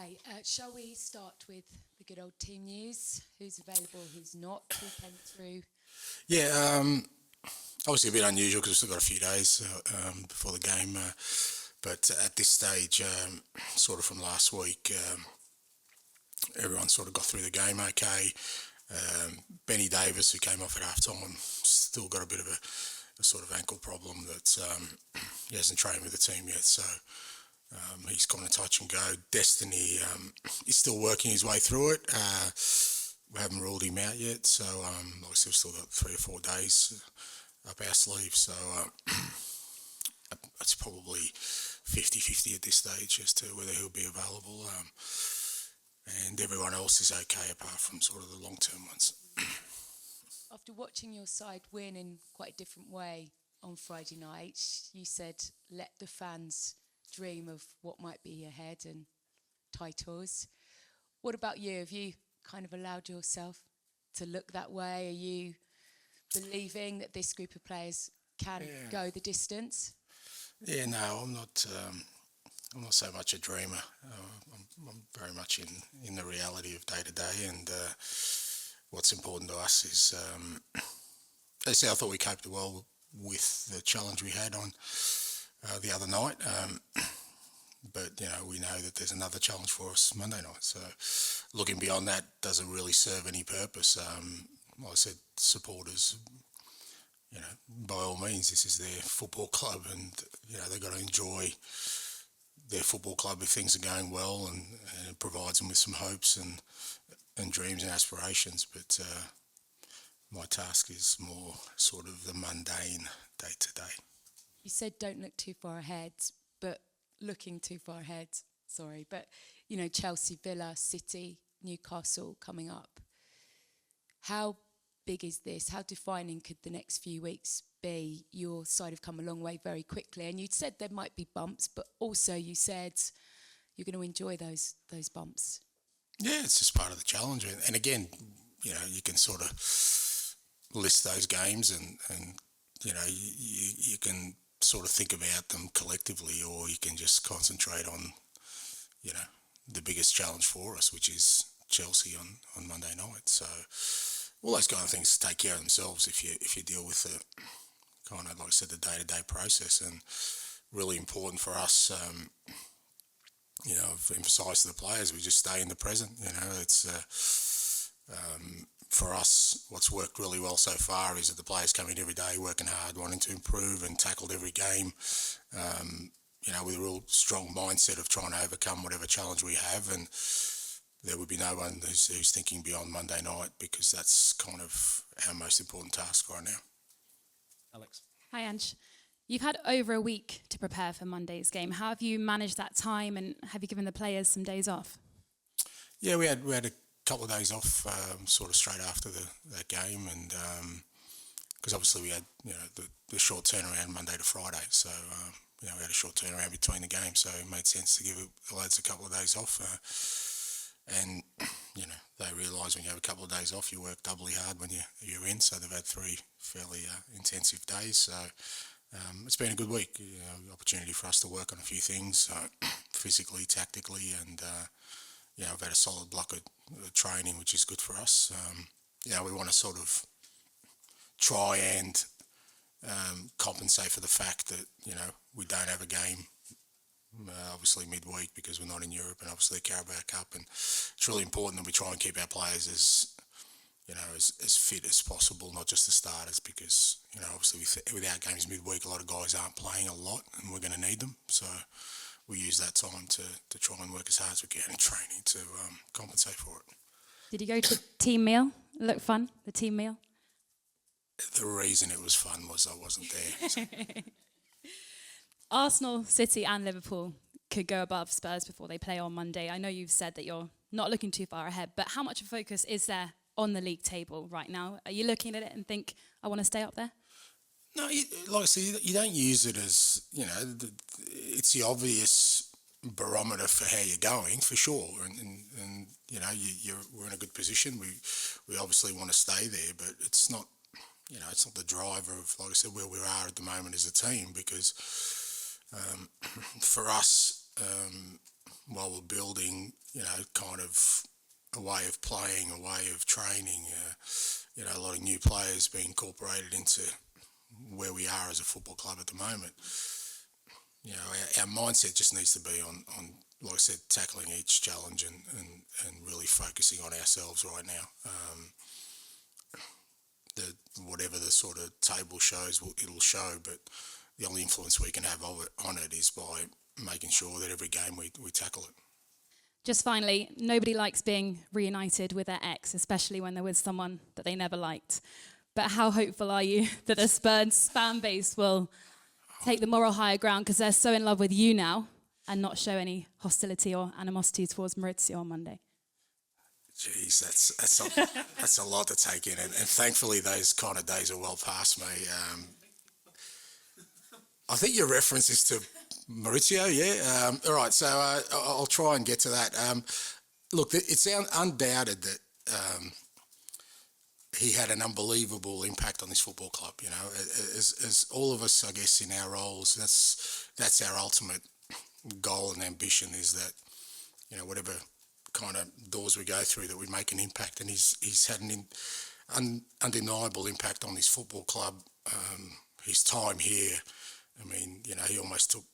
Hi, shall we start with the good old team news? Who's available, who's not, who came through? Yeah, obviously a bit unusual because we've still got a few days before the game. But at this stage, sort of from last week, everyone sort of got through the game okay. Benny Davis, who came off at half time, still got a bit of a sort of ankle problem that he hasn't trained with the team yet. So he's kind of touch and go. Destiny is still working his way through it. We haven't ruled him out yet. So obviously we've still got 3 or 4 days up our sleeve. So it's probably 50-50 at this stage as to whether he'll be available. And everyone else is okay apart from sort of the long-term ones. After watching your side win in quite a different way on Friday night, you said, let the fans dream of what might be ahead and titles. What about you? Have you kind of allowed yourself to look that way? Are you believing that this group of players can go the distance? Yeah, no, I'm not. I'm not so much a dreamer. I'm very much in the reality of day to day, and what's important to us is, as I say, I thought we coped well with the challenge we had on the other night. But we know that there's another challenge for us Monday night. So looking beyond that doesn't really serve any purpose. Like I said, supporters, by all means, this is their football club, and they've got to enjoy their football club if things are going well, and it provides them with some hopes and dreams and aspirations. But my task is more sort of the mundane day to day. You said don't look too far ahead, but looking too far ahead, sorry, but Chelsea, Villa, City, Newcastle coming up. How big is this? How defining could the next few weeks be? Your side have come a long way very quickly, and you said there might be bumps, but also you said you're going to enjoy those bumps. Yeah, it's just part of the challenge, and again, you can sort of list those games, and you can sort of think about them collectively, or you can just concentrate on the biggest challenge for us, which is Chelsea on Monday night. So all those kind of things take care of themselves if you deal with the kind of, like I said, the day-to-day process. And really important for us, I've emphasised to the players, we just stay in the present. It's for us, what's worked really well so far is that the players come in every day working hard, wanting to improve, and tackled every game with a real strong mindset of trying to overcome whatever challenge we have. And there would be no one who's thinking beyond Monday night, because that's kind of our most important task right now. Alex. Hi, Ange. You've had over a week to prepare for Monday's game. How have you managed that time, and have you given the players some days off? Yeah, we had a couple of days off, sort of straight after the game, and because obviously we had the short turnaround Monday to Friday, so we had a short turnaround between the games, so it made sense to give the lads a couple of days off. And they realise when you have a couple of days off, you work doubly hard when you're in. So they've had 3 fairly intensive days. So it's been a good week. Opportunity for us to work on a few things, physically, tactically, and I've had a solid block of training, which is good for us. We want to sort of try and compensate for the fact that we don't have a game. Obviously midweek, because we're not in Europe, and obviously the Carabao Cup, and it's really important that we try and keep our players as fit as possible, not just the starters, because obviously without games midweek, a lot of guys aren't playing a lot, and we're going to need them. So we use that time to try and work as hard as we can in training to compensate for it. Did you go to the team meal? Look fun, the team meal? The reason it was fun was I wasn't there. So. Arsenal, City and Liverpool could go above Spurs before they play on Monday. I know you've said that you're not looking too far ahead, but how much of focus is there on the league table right now? Are you looking at it and think, I want to stay up there? No, like I said, you don't use it as, it's the obvious barometer for how you're going, for sure. And we're in a good position. We obviously want to stay there, but it's not, it's not the driver of, like I said, where we are at the moment as a team, because for us, while we're building, kind of a way of playing, a way of training, a lot of new players being incorporated into where we are as a football club at the moment. Our mindset just needs to be on like I said, tackling each challenge and really focusing on ourselves right now. Whatever the sort of table shows, it'll show, but the only influence we can have on it is by making sure that every game we tackle it. Just finally, nobody likes being reunited with their ex, especially when they're with someone that they never liked. But how hopeful are you that the Spurs fan base will take the moral higher ground because they're so in love with you now and not show any hostility or animosity towards Mauricio on Monday? Jeez, that's a lot to take in, and thankfully those kind of days are well past me. I think your reference is to Mauricio, yeah. All right, so I'll try and get to that. Look, it's undoubted that he had an unbelievable impact on this football club. As all of us, I guess, in our roles, that's our ultimate goal and ambition, is that whatever kind of doors we go through, that we make an impact, and he's had an undeniable impact on this football club. His time here, I mean, he almost took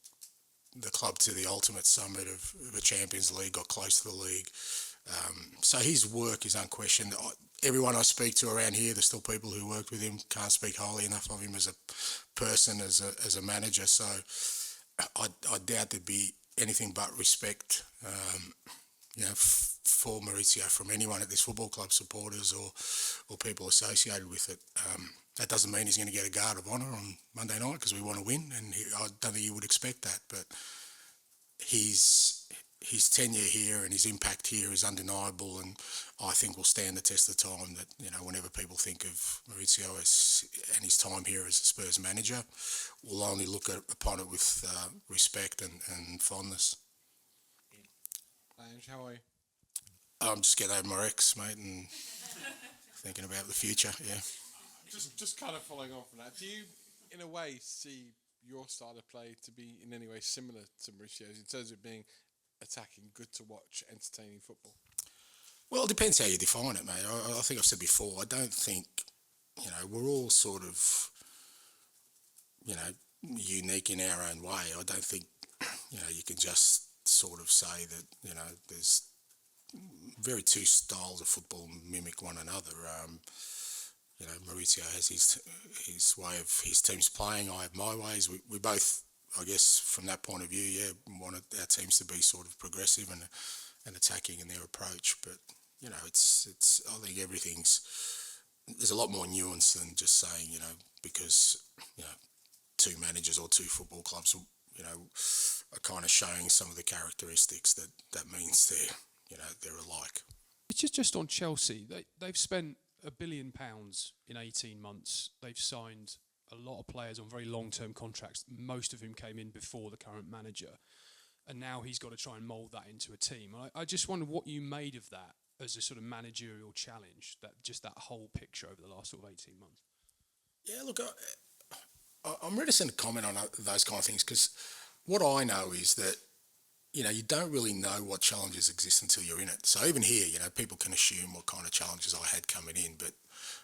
the club to the ultimate summit of the Champions League, got close to the league. So his work is unquestioned. Everyone I speak to around here, there's still people who worked with him, can't speak highly enough of him as a person, as a manager. So I doubt there'd be anything but respect for Mauricio from anyone at this football club, supporters or people associated with it. That doesn't mean he's going to get a guard of honour on Monday night because we want to win, and I don't think you would expect that. But his tenure here and his impact here is undeniable, and I think will stand the test of time. That whenever people think of Mauricio and his time here as a Spurs manager, we'll only look upon it with respect and fondness. Ange, how are you? I'm just getting over my ex, mate, and thinking about the future. Yeah. Just kind of following on from that, do you, in a way, see your style of play to be in any way similar to Mauricio's in terms of being attacking, good to watch, entertaining football? Well, it depends how you define it, mate. I think I've said before, I don't think, we're all sort of, unique in our own way. I don't think, you can just sort of say that, there's very two styles of football mimic one another. Mauricio has his way of his team's playing. I have my ways. We both, I guess, from that point of view, want our teams to be sort of progressive and attacking in their approach. But it's I think there's a lot more nuance than just saying because two managers or two football clubs are kind of showing some of the characteristics that means they're alike. It's just on Chelsea. They've spent £1 billion in 18 months. They've signed a lot of players on very long-term contracts, most of whom came in before the current manager. And now he's got to try and mould that into a team. I just wonder what you made of that as a sort of managerial challenge, that whole picture over the last sort of 18 months. Yeah, look, I'm reticent to comment on those kind of things because what I know is that you don't really know what challenges exist until you're in it. So even here, people can assume what kind of challenges I had coming in, but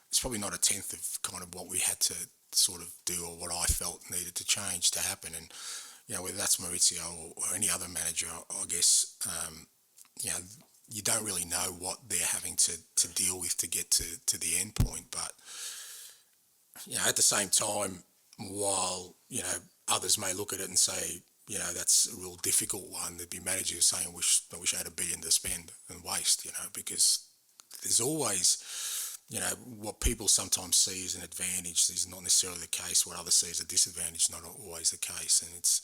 it's probably not a tenth of kind of what we had to sort of do or what I felt needed to change to happen. And, whether that's Mauricio or any other manager, I guess, you don't really know what they're having to deal with to get to the end point. But, at the same time, while, others may look at it and say, that's a real difficult one. There'd be managers saying, I wish I had $1 billion to spend and waste, because there's always, what people sometimes see as an advantage is not necessarily the case. What others see as a disadvantage is not always the case. And it's,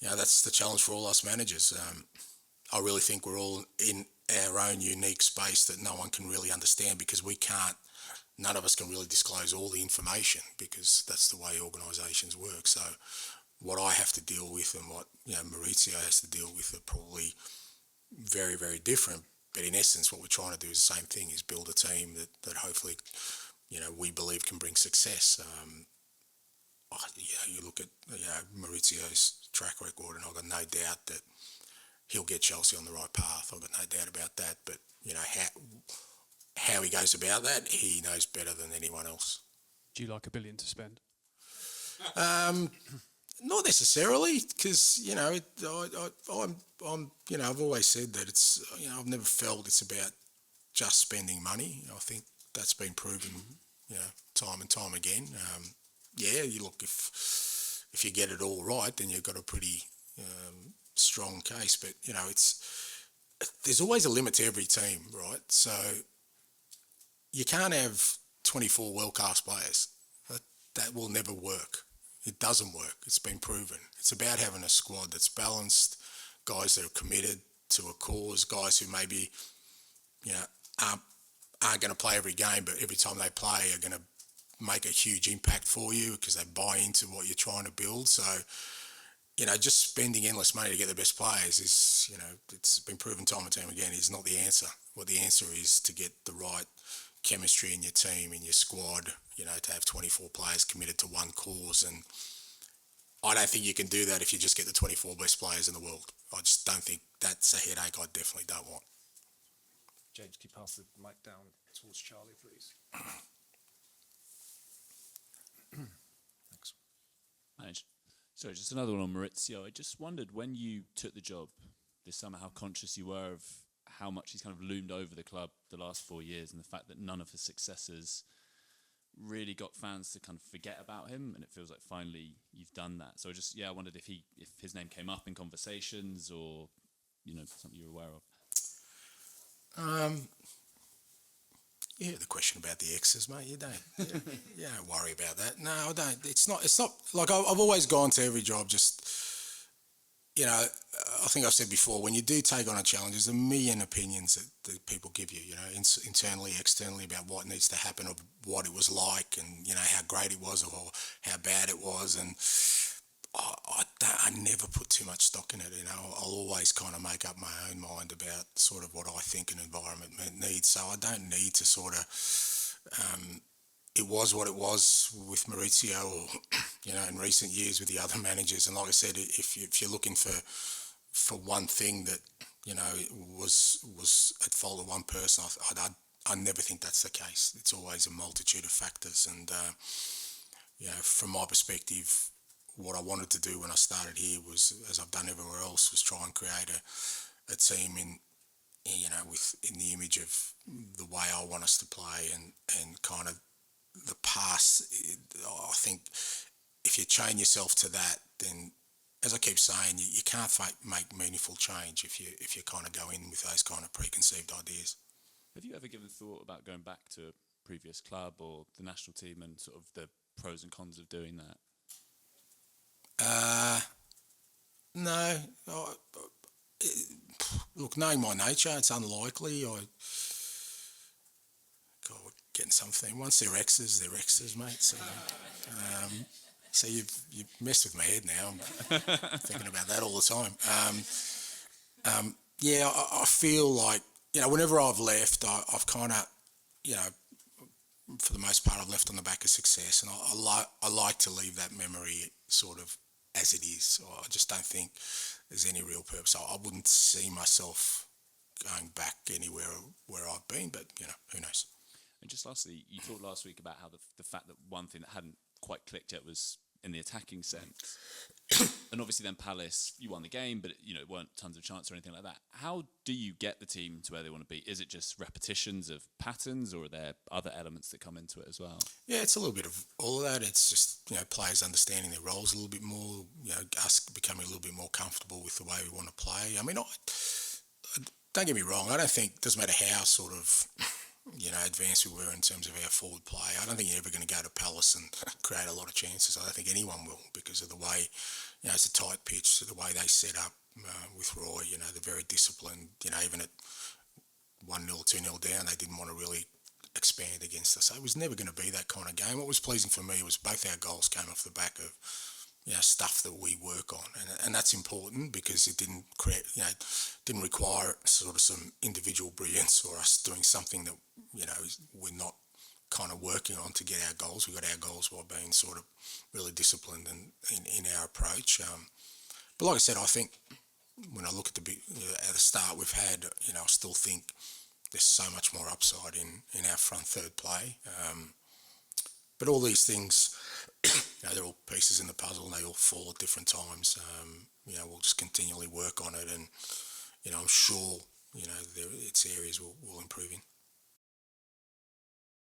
that's the challenge for all us managers. I really think we're all in our own unique space that no one can really understand because none of us can really disclose all the information because that's the way organisations work. So what I have to deal with and what Mauricio has to deal with are probably very, very different. But in essence, what we're trying to do is the same thing: is build a team that hopefully, we believe can bring success. You look at Mauricio's track record, and I've got no doubt that he'll get Chelsea on the right path. I've got no about that. But, how he goes about that, he knows better than anyone else. Do you like $1 billion to spend? Not necessarily, because I've always said that it's I've never felt it's about just spending money. I think that's been proven time and time again. You look, if you get it all right, then you've got a pretty strong case. But there's always a limit to every team, right? So you can't have 24 world-class players. That will never work. It doesn't work. It's been proven. It's about having a squad that's balanced, guys that are committed to a cause, guys who maybe, aren't going to play every game, but every time they play are going to make a huge impact for you because they buy into what you're trying to build. So, just spending endless money to get the best players is, it's been proven time and time again, is not the answer. What the answer is to get the right chemistry in your team, in your squad, to have 24 players committed to one cause. And I don't think you can do that if you just get the 24 best players in the world. I just don't think that's a headache I definitely don't want. James, can you pass the mic down towards Charlie, please? Thanks. Ange, sorry, just another one on Maurizio. I just wondered, when you took the job this summer, how conscious you were of how much he's kind of loomed over the club the last 4 years, and the fact that none of his successors really got fans to kind of forget about him, and it feels like finally you've done that. So I wondered if his name came up in conversations, or something you were aware of. The question about the exes, mate. You don't worry about that. No, I don't. It's not like I've always gone to every job just. I think I've said before, when you do take on a challenge, there's a million opinions that people give you, internally, externally, about what needs to happen, or what it was like, and, how great it was or how bad it was. And I never put too much stock in it. I'll always kind of make up my own mind about sort of what I think an environment needs. So I don't need to sort of... it was what it was with Maurizio, or in recent years with the other managers. And like I said, if you're looking for one thing that was at fault of one person, I never think that's the case. It's always a multitude of factors. And from my perspective, what I wanted to do when I started here was, as I've done everywhere else, was try and create a team in the image of the way I want us to play, and kind of the past. I think if you chain yourself to that, then, as I keep saying, you can't make meaningful change if you kind of go in with those kind of preconceived ideas. Have you ever given thought about going back to a previous club or the national team, and sort of the pros and cons of doing that? No. Look, knowing my nature, it's unlikely. God, we're getting something. Once they're exes, mate. So you've messed with my head now. I'm thinking about that all the time. I feel like, whenever I've left, I've kind of, for the most part, I've left on the back of success, and I like to leave that memory sort of as it is. I just don't think there's any real purpose. I wouldn't see myself going back anywhere where I've been, but who knows. And just lastly, you talked last week about how the fact that one thing that hadn't quite clicked yet was in the attacking sense. And obviously then Palace, you won the game, but it weren't tons of chance or anything like that. How do you get the team to where they want to be? Is it just repetitions of patterns, or are there other elements that come into it as well? Yeah, it's a little bit of all of that. It's just, players understanding their roles a little bit more, us becoming a little bit more comfortable with the way we want to play. I mean, don't get me wrong, I don't think, it doesn't matter how sort of advanced we were in terms of our forward play. I don't think you're ever going to go to Palace and create a lot of chances. I don't think anyone will, because of the way, it's a tight pitch, the way they set up with Roy, they're very disciplined. Even at 1-0, 2-0 down, they didn't want to really expand against us. So it was never going to be that kind of game. What was pleasing for me was both our goals came off the back of stuff that we work on, and that's important, because it didn't didn't require sort of some individual brilliance or us doing something that we're not kind of working on to get our goals. We got our goals by being sort of really disciplined and in our approach. But like I said, I think when I look at at the start we've had, I still think there's so much more upside in our front third play. But all these things, they're all pieces in the puzzle and they all fall at different times. We'll just continually work on it, and I'm sure it's areas we'll improve in.